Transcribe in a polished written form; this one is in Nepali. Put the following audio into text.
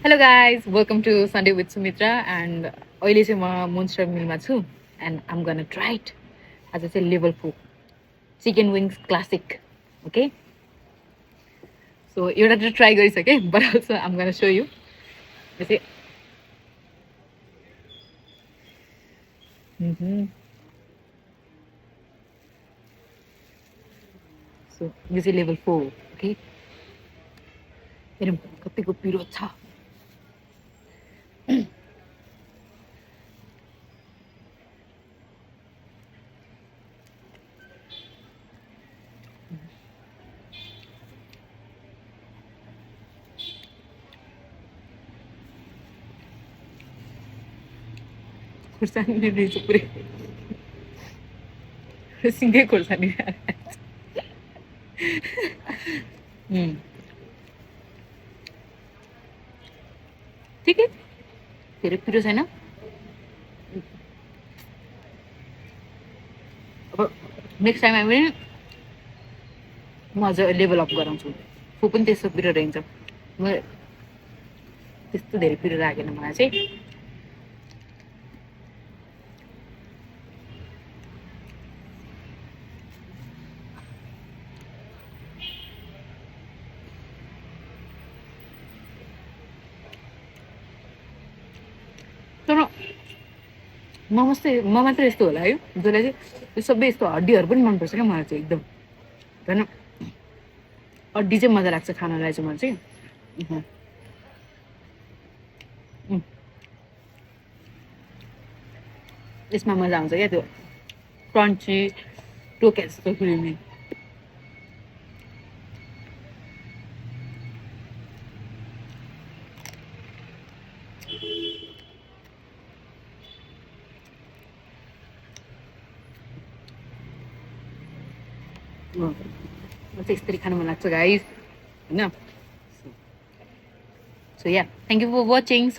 Hello guys, welcome to Sunday with Sumitra and अहिले चाहिँ म मोन्स्टर मिलमा छु and I'm gonna try it. आज चाहिँ level 4 chicken wings classic. Okay? So एउटा चाहिँ try गरिसकेँ but also I'm gonna show you. यो चाहिँ So यो चाहिँ level 4. Okay? हेरौँ कतिको पिरो छ. खुर्सानी रहेछ पुरै सिँगै खुर्सानी ठिकै धेरै पिरो छैन अब नेक्स्ट टाइम हामी म अझ लेभल अप गराउँछु फु पनि त्यस्तो पिरो रहन्छ म त्यस्तो धेरै पिरो लागेन मलाई चाहिँ तर म मात्रै यस्तो होला है जसलाई चाहिँ यो सबै यस्तो हड्डीहरू पनि मनपर्छ क्या मलाई चाहिँ एकदम झन् हड्डी चाहिँ मजा लाग्छ खानलाई चाहिँ मलाई चाहिँ यसमा मजा आउँछ क्या त्यो क्रन्ची टोक्या जस्तो क्रिमी म चाहिँ यसरी खानु मन लाग्छ गाइस होइन so yeah thank you for watching